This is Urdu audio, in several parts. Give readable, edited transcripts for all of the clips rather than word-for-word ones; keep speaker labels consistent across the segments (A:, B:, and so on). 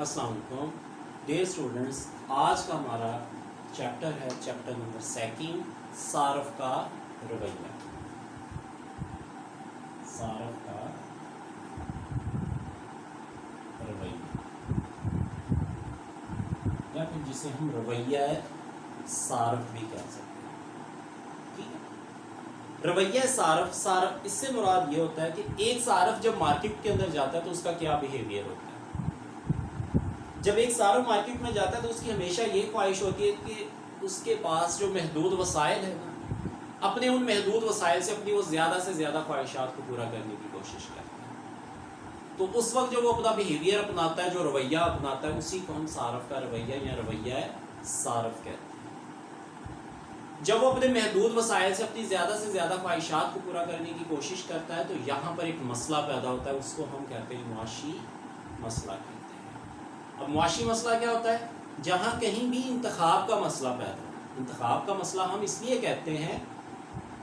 A: السلام علیکم ڈیئر اسٹوڈنٹس، آج کا ہمارا چیپٹر ہے چیپٹر نمبر 2، صارف کا رویہ۔ صارف کا رویہ یا پھر جسے ہم رویہ صارف بھی کہہ سکتے ہیں۔ ٹھیک ہے، رویہ صارف اس سے مراد یہ ہوتا ہے کہ ایک صارف جب مارکیٹ کے اندر جاتا ہے تو اس کا کیا بیہیویئر ہوتا ہے۔ جب ایک صارف مارکیٹ میں جاتا ہے تو اس کی ہمیشہ یہ خواہش ہوتی ہے کہ اس کے پاس جو محدود وسائل ہیں نا، اپنے ان محدود وسائل سے اپنی وہ زیادہ سے زیادہ خواہشات کو پورا کرنے کی کوشش کرتا ہے۔ تو اس وقت جو وہ اپنا بیہیویئر اپناتا ہے، جو رویہ اپناتا ہے، اسی کو ہم صارف کا رویہ یا رویہ صارف کہتے ہیں۔ جب وہ اپنے محدود وسائل سے اپنی زیادہ سے زیادہ خواہشات کو پورا کرنے کی کوشش کرتا ہے تو یہاں پر ایک مسئلہ پیدا ہوتا ہے، اس کو ہم کہتے ہیں معاشی مسئلہ کہتے ہیں۔ اب معاشی مسئلہ کیا ہوتا ہے؟ جہاں کہیں بھی انتخاب کا مسئلہ پیدا ہو۔ انتخاب کا مسئلہ ہم اس لیے کہتے ہیں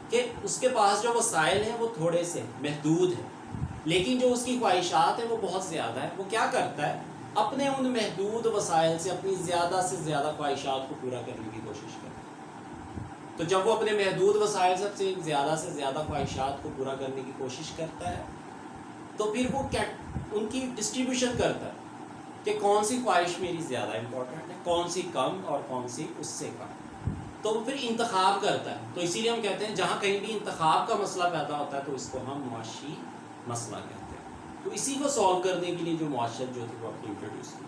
A: کہ اس کے پاس جو وسائل ہیں وہ تھوڑے سے محدود ہیں، لیکن جو اس کی خواہشات ہیں وہ بہت زیادہ ہیں۔ وہ کیا کرتا ہے؟ اپنے ان محدود وسائل سے اپنی زیادہ سے زیادہ خواہشات کو پورا کرنے کی کوشش کرتا ہے۔ تو جب وہ اپنے محدود وسائل سے زیادہ خواہشات کو پورا کرنے کی کوشش کرتا ہے تو پھر وہ ان کی ڈسٹریبیوشن کرتا ہے کہ کون سی خواہش میری زیادہ امپورٹنٹ ہے، کون سی کم اور کون سی اس سے کم، تو وہ پھر انتخاب کرتا ہے۔ تو اسی لیے ہم کہتے ہیں جہاں کہیں بھی انتخاب کا مسئلہ پیدا ہوتا ہے تو اس کو ہم معاشی مسئلہ کہتے ہیں۔ تو اسی کو سالو کرنے کے لیے جو معاشرت جو تھی وہ اپنی انٹروڈیوس کی۔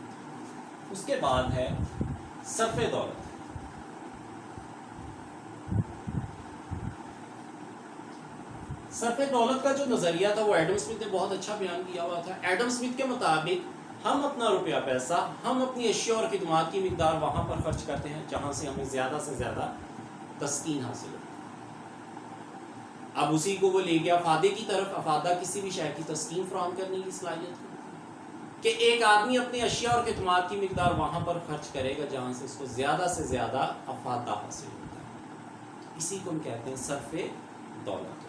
A: اس کے بعد ہے صرف دولت۔ صرف دولت کا جو نظریہ تھا وہ ایڈم اسمتھ نے بہت اچھا بیان کیا ہوا تھا۔ ایڈم اسمتھ کے مطابق ہم اپنا روپیہ پیسہ، ہم اپنی اشیاء اور خدمات کی مقدار وہاں پر خرچ کرتے ہیں جہاں سے ہمیں زیادہ سے زیادہ تسکین حاصل ہو۔ اب اسی کو وہ لے گیا افادے کی طرف۔ افادہ کسی بھی شے کی تسکین فراہم کرنے کی صلاحیت کو، کہ ایک آدمی اپنی اشیاء اور خدمات کی مقدار وہاں پر خرچ کرے گا جہاں سے اس کو زیادہ سے زیادہ افادہ حاصل ہوتا ہے۔ اسی کو ہم کہتے ہیں صرف دولت ہوتا ہے۔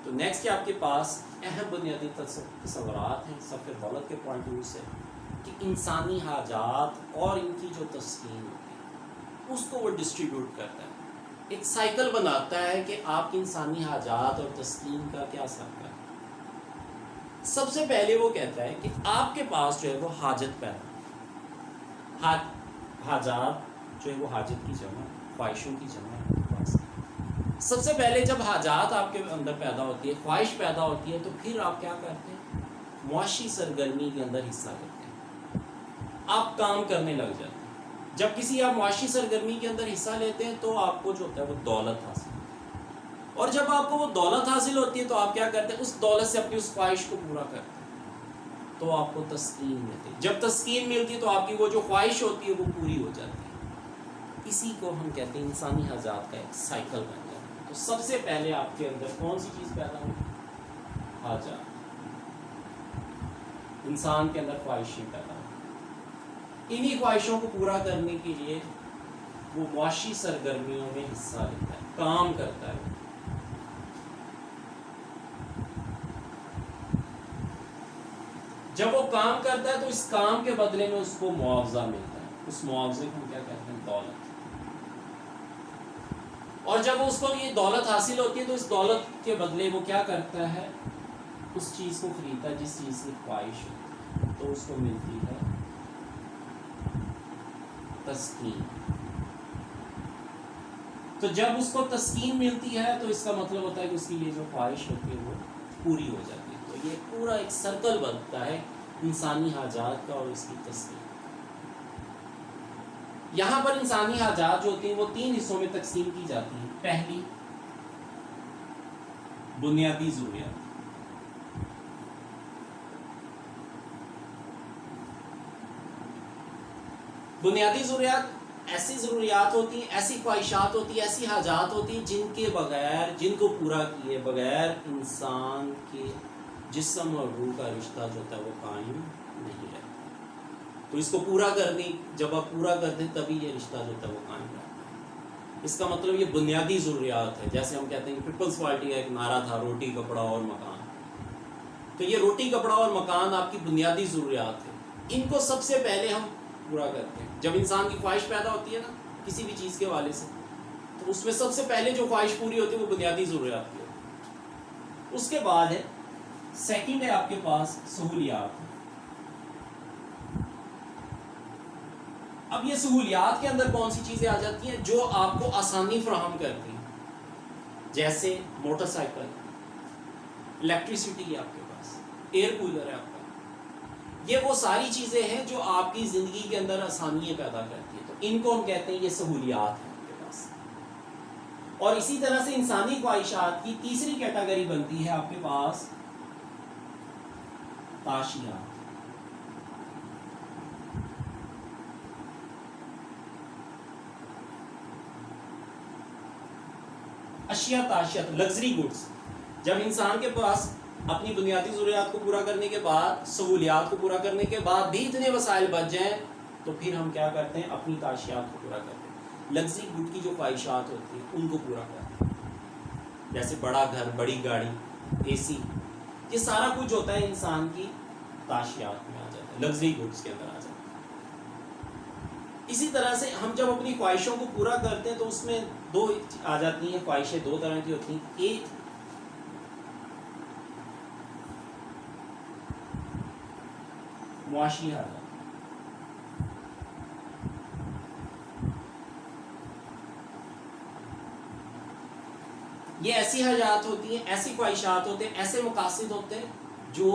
A: تو نیکسٹ آپ کے پاس اہم بنیادی تصورات ہیں صرف دولت کے پوائنٹ آف ویو سے، کہ انسانی حاجات اور ان کی جو تسکین ہوتی ہے اس کو وہ ڈسٹریبیوٹ کرتا ہے، ایک سائیکل بناتا ہے کہ آپ کی انسانی حاجات اور تسکین کا کیا سرکل ہے۔ سب سے پہلے وہ کہتا ہے کہ آپ کے پاس جو ہے وہ حاجت پیدا، حاجات جو ہے وہ حاجت کی جمع، خواہشوں کی جمع ہے۔ سب سے پہلے جب حاجات آپ کے اندر پیدا ہوتی ہے، خواہش پیدا ہوتی ہے، تو پھر آپ کیا کرتے ہیں؟ معاشی سرگرمی کے اندر حصہ لیتے ہیں، آپ کام کرنے لگ جاتے ہیں۔ جب کسی آپ معاشی سرگرمی کے اندر حصہ لیتے ہیں تو آپ کو جو ہوتا ہے وہ دولت حاصل ہوتی ہے، اور جب آپ کو وہ دولت حاصل ہوتی ہے تو آپ کیا کرتے ہیں؟ اس دولت سے اپنی اس خواہش کو پورا کرتے ہیں، تو آپ کو تسکین ملتی ہے۔ جب تسکین ملتی ہے تو آپ کی وہ جو خواہش ہوتی ہے وہ پوری ہو جاتی ہے۔ اسی کو ہم کہتے ہیں انسانی حاجات کا ایک سائیکل بن جاتا ہے۔ تو سب سے پہلے آپ کے اندر کون سی چیز پیدا ہوئی؟ حاجات۔ انسان کے اندر خواہشیں پیدا ہوئی، انہی خواہشوں کو پورا کرنے کے لیے وہ معاشی سرگرمیوں میں حصہ لیتا ہے، کام کرتا ہے۔ جب وہ کام کرتا ہے تو اس کام کے بدلے میں اس کو معاوضہ ملتا ہے، اس معاوضے کو ہم کیا کہتے ہیں؟ دولت۔ اور جب اس کو یہ دولت حاصل ہوتی ہے تو اس دولت کے بدلے وہ کیا کرتا ہے؟ اس چیز کو خریدتا ہے جس چیز کی خواہش ہوتی ہے، تو اس کو ملتی ہے تسکین۔ تو جب اس کو تسکین ملتی ہے تو اس کا مطلب ہوتا ہے کہ اس کی یہ جو خواہش ہوتی ہے وہ پوری ہو جاتی ہے۔ تو یہ پورا ایک سرکل بنتا ہے انسانی حاجات کا اور اس کی تسکین۔ یہاں پر انسانی حاجات جو ہوتی ہیں وہ 3 حصوں میں تقسیم کی جاتی ہیں۔ پہلی، بنیادی ضروریات۔ بنیادی ضروریات ایسی ضروریات ہوتی ہیں، ایسی خواہشات ہوتی ہیں، ایسی حاجات ہوتی ہیں جن کے بغیر، جن کو پورا کیے بغیر انسان کے جسم اور روح کا رشتہ جو ہوتا ہے وہ قائم نہیں رہتا۔ تو اس کو پورا کرنے، جب آپ پورا کرتے ہیں تبھی یہ رشتہ جو ہوتا ہے وہ قائم رہتا ہے۔ اس کا مطلب یہ بنیادی ضروریات ہے۔ جیسے ہم کہتے ہیں کہ پیپلز پارٹی کا ایک نعرہ تھا، روٹی کپڑا اور مکان۔ تو یہ روٹی کپڑا اور مکان آپ کی بنیادی ضروریات ہے۔ ان کو سب سے پہلے ہم پورا کرتے ہیں. جب انسان کی خواہش پیدا ہوتی ہے نا کسی بھی چیز کے حوالے سے، تو اس میں سب سے پہلے جو خواہش پوری ہوتی ہے وہ بنیادی ضروریات کی ہوتی ہے. اس کے بعد ہے سیکنڈ ہے آپ کے پاس سہولیات. اب یہ سہولیات کے اندر کون سی چیزیں آ جاتی ہیں جو آپ کو آسانی فراہم کرتی ہیں، جیسے موٹر سائیکل، الیکٹریسٹی ہے آپ کے پاس، ایئر کولر ہے آپ کا. یہ وہ ساری چیزیں ہیں جو آپ کی زندگی کے اندر آسانیاں پیدا کرتی ہیں. تو ان کو ہم کہتے ہیں یہ سہولیات ہیں آپ کے پاس. اور اسی طرح سے انسانی خواہشات کی تیسری کیٹیگری بنتی ہے آپ کے پاس تعشیات. اشیاء تعشیات، لگژری گڈس. جب انسان کے پاس اپنی بنیادی ضروریات کو پورا کرنے کے بعد، سہولیات کو پورا کرنے کے بعد بھی اتنے وسائل بچ جائیں تو پھر ہم کیا کرتے ہیں، اپنی تعشیات کو پورا کرتے ہیں. لگژری گڈ کی جو خواہشات ہوتی ہیں ان کو پورا کرتے ہیں، جیسے بڑا گھر، بڑی گاڑی، اے سی، یہ سارا کچھ ہوتا ہے انسان کی تعشیات میں آ جاتا ہے، لگژری گڈس کے اندر آ جاتا ہے. اسی طرح سے ہم جب اپنی خواہشوں کو پورا کرتے ہیں تو اس میں دو آ جاتی ہیں خواہشیں، دو طرح کی ہوتی ہیں. ایک معاشی حالات. یہ ایسی حاجات ہوتی ہیں، ایسی خواہشات ہوتے ہیں، ایسے مقاصد ہوتے ہیں جو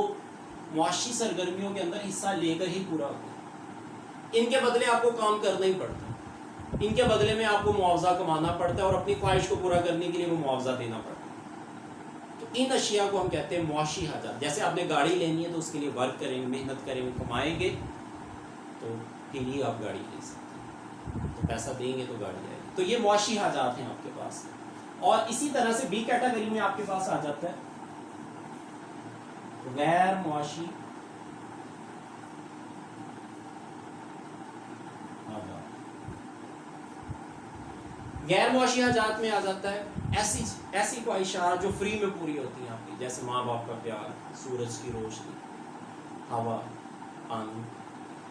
A: معاشی سرگرمیوں کے اندر حصہ لے کر ہی پورا ہوتے ہیں. ان کے بدلے آپ کو کام کرنا ہی پڑتا ہے، ان کے بدلے میں آپ کو معاوضہ کمانا پڑتا ہے اور اپنی خواہش کو پورا کرنے کے لیے وہ معاوضہ دینا پڑتا ہے. تو ان اشیاء کو ہم کہتے ہیں معاشی حاجات. جیسے آپ نے گاڑی لینی ہے تو اس کے لیے ورک کریں گے، محنت کریں گے، کمائیں گے تو پھر ہی آپ گاڑی لے سکتے ہیں. تو پیسہ دیں گے تو گاڑی آئے گی. تو یہ معاشی حاجات ہیں آپ کے پاس. اور اسی طرح سے بی کیٹیگری میں آپ کے پاس آ جاتا ہے غیر معاشی حاجات. غیر معاشی حاجات میں آ جاتا ہے ایسی خواہشات جو فری میں پوری ہوتی ہیں آپ کی، جیسے ماں باپ کا پیار، سورج کی روشنی، ہوا، پانی.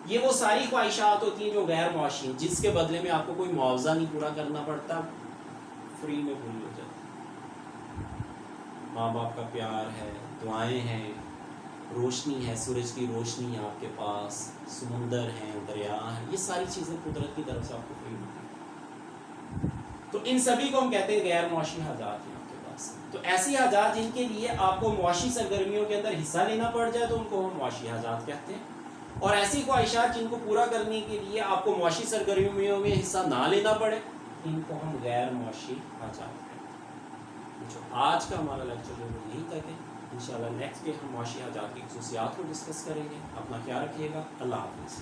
A: یہ وہ ساری خواہشات ہوتی ہیں جو غیر معاشی ہیں، جس کے بدلے میں آپ کو کوئی معاوضہ نہیں پورا کرنا پڑتا، فری میں پوری ہو جاتی. ماں باپ کا پیار ہے، دعائیں ہیں، روشنی ہے، سورج کی روشنی ہے آپ کے پاس، سمندر ہیں، دریا ہیں، یہ ساری چیزیں قدرت کی طرف سے آپ کو فری ملتی ہیں. تو ان سبھی کو ہم کہتے ہیں غیر معاشی حاجات ہیں آپ کے پاس. تو ایسی حاجات جن کے لیے آپ کو معاشی سرگرمیوں کے اندر حصہ لینا پڑ جائے تو ان کو ہم معاشی حاجات کہتے ہیں. اور ایسی خواہشات جن کو پورا کرنے کے لیے آپ کو معاشی سرگرمیوں میں حصہ نہ لینا پڑے، ان کو ہم غیر معاشی حاجات کہتے ہیں. آج کا ہمارا لیکچر جو ہے یہی تک ہے. انشاءاللہ نیکسٹ ڈے ہم معاشی حاجات کی خصوصیات کو ڈسکس کریں گے. اپنا خیال رکھیے گا. اللہ حافظ.